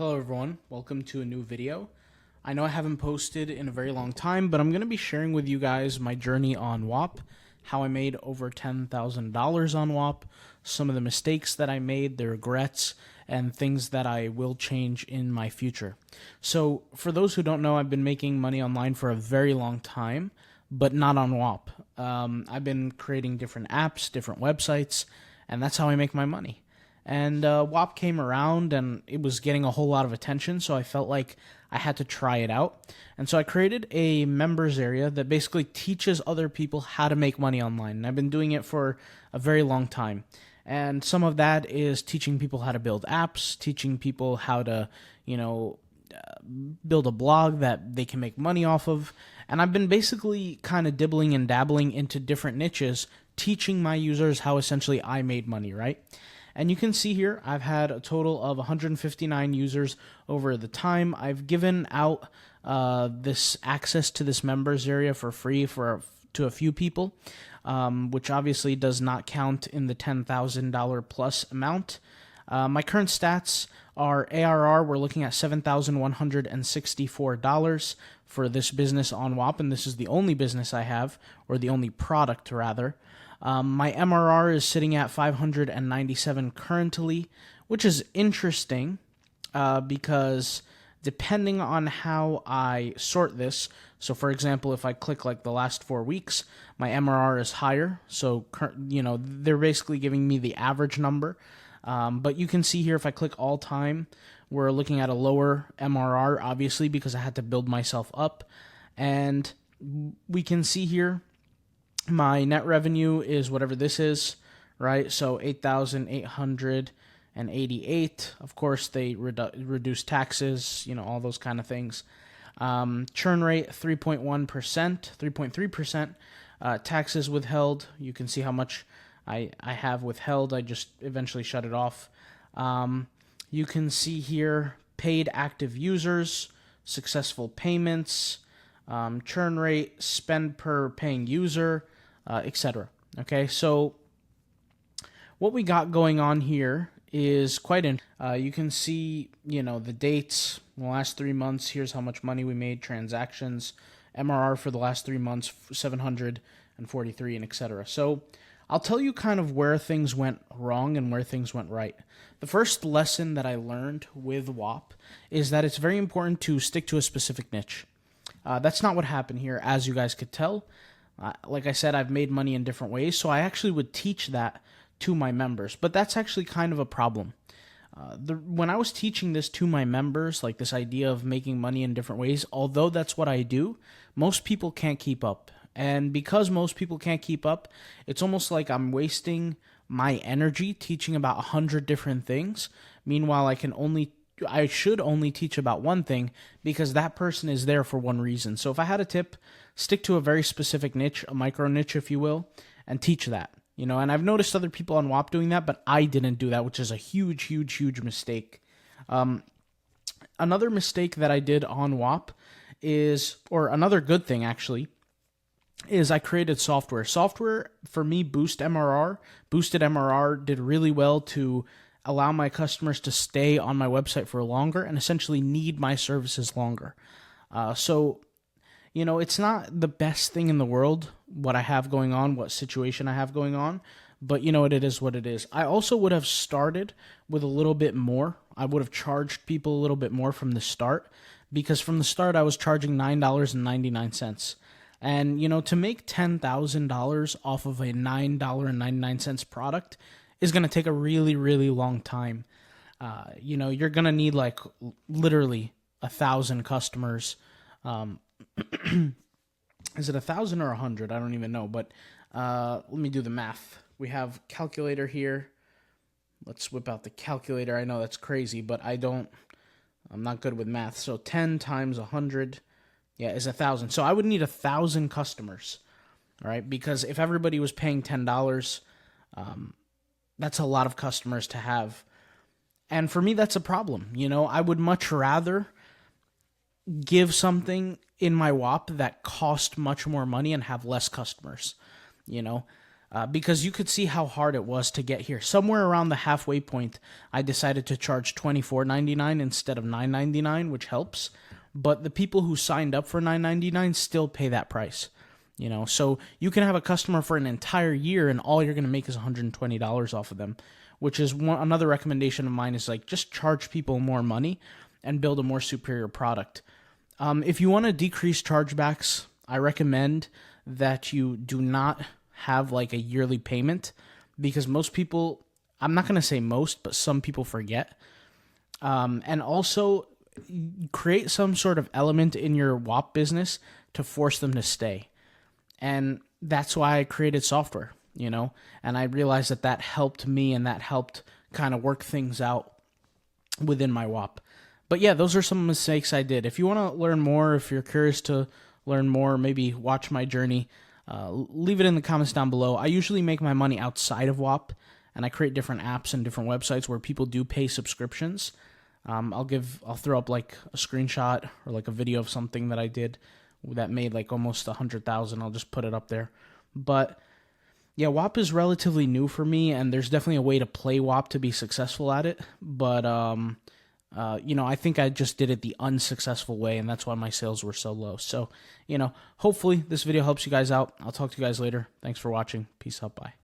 Hello everyone, welcome to a new video. I know I haven't posted in a very long time, but I'm going to be sharing with you guys my journey on WAP, how I made over $10,000 on WAP, some of the mistakes that I made, the regrets, and things that I will change in my future. So for those who don't know, I've been making money online for a very long time, but not on WAP. I've been creating different apps, different websites, and that's how I make my money. And WAP came around and it was getting a whole lot of attention, so I felt like I had to try it out. And so I created a members area that basically teaches other people how to make money online. And I've been doing it for a very long time. And some of that is teaching people how to build apps, teaching people how to, build a blog that they can make money off of. And I've been basically kind of dibbling and dabbling into different niches, teaching my users how essentially I made money, right? And you can see here, I've had a total of 159 users over the time. I've given out this access to this members area for free to a few people, which obviously does not count in the $10,000 plus amount. My current stats are ARR. We're looking at $7,164 for this business on WAP, and this is the only business I have, or the only product rather. My MRR is sitting at 597 currently, which is interesting because depending on how I sort this, so for example, if I click like the last 4 weeks, my MRR is higher. So, they're basically giving me the average number. But you can see here, if I click all time, we're looking at a lower MRR, obviously, because I had to build myself up. And we can see here, my net revenue is whatever this is, right? So 8,888. Of course, they reduce taxes, all those kind of things. Churn rate 3.1%, 3.3%. Taxes withheld. You can see how much I have withheld. I just eventually shut it off. You can see here paid active users, successful payments, churn rate, spend per paying user, etc. Okay, so what we got going on here is quite interesting. You can see, the dates, the last 3 months. Here's how much money we made, transactions, MRR for the last 3 months, 743, and etc. So I'll tell you kind of where things went wrong and where things went right. The first lesson that I learned with WAP is that it's very important to stick to a specific niche. That's not what happened here, as you guys could tell. Like I said, I've made money in different ways, so I actually would teach that to my members. But that's actually kind of a problem. When I was teaching this to my members, like this idea of making money in different ways, although that's what I do, most people can't keep up. And because most people can't keep up, it's almost like I'm wasting my energy teaching about 100 different things. Meanwhile, I should only teach about one thing because that person is there for one reason. So if I had a tip, stick to a very specific niche, a micro niche, if you will, and teach that. And I've noticed other people on WAP doing that, but I didn't do that, which is a huge, huge, huge mistake. Another mistake that I did on WAP or another good thing actually, is I created software. Software, for me, boosted MRR, did really well to allow my customers to stay on my website for longer and essentially need my services longer. It's not the best thing in the world, what I have going on, what situation I have going on, but it is what it is. I also would have started with a little bit more. I would have charged people a little bit more from the start, because from the start I was charging $9.99. And, to make $10,000 off of a $9.99 product is going to take a really, really long time. You're going to need like literally 1,000 customers. Is it 1,000 or 100? I don't even know. But let me do the math. We have calculator here. Let's whip out the calculator. I know that's crazy, but I'm not good with math. So 10 times 100. Yeah, is 1,000. So I would need 1,000 customers, right? Because if everybody was paying $10, that's a lot of customers to have. And for me, that's a problem. I would much rather give something in my WAP that cost much more money and have less customers. because you could see how hard it was to get here. Somewhere around the halfway point, I decided to charge $24.99 instead of $9.99, which helps. But the people who signed up for $9.99 still pay that price. So you can have a customer for an entire year, and all you're going to make is $120 off of them, which is another recommendation of mine is like just charge people more money and build a more superior product. If you want to decrease chargebacks, I recommend that you do not have like a yearly payment, because most people, I'm not going to say most, but some people forget. And also create some sort of element in your WAP business to force them to stay. And that's why I created software, and I realized that helped me, and that helped kind of work things out within my WAP. But yeah, those are some mistakes I did. If you want to learn more, if you're curious to learn more, maybe watch my journey, leave it in the comments down below. I usually make my money outside of WAP, and I create different apps and different websites where people do pay subscriptions. I'll throw up like a screenshot or like a video of something that I did that made like almost 100,000. I'll just put it up there. But yeah, WAP is relatively new for me, and there's definitely a way to play WAP to be successful at it. But I think I just did it the unsuccessful way, and that's why my sales were so low. So, hopefully this video helps you guys out. I'll talk to you guys later. Thanks for watching. Peace out. Bye.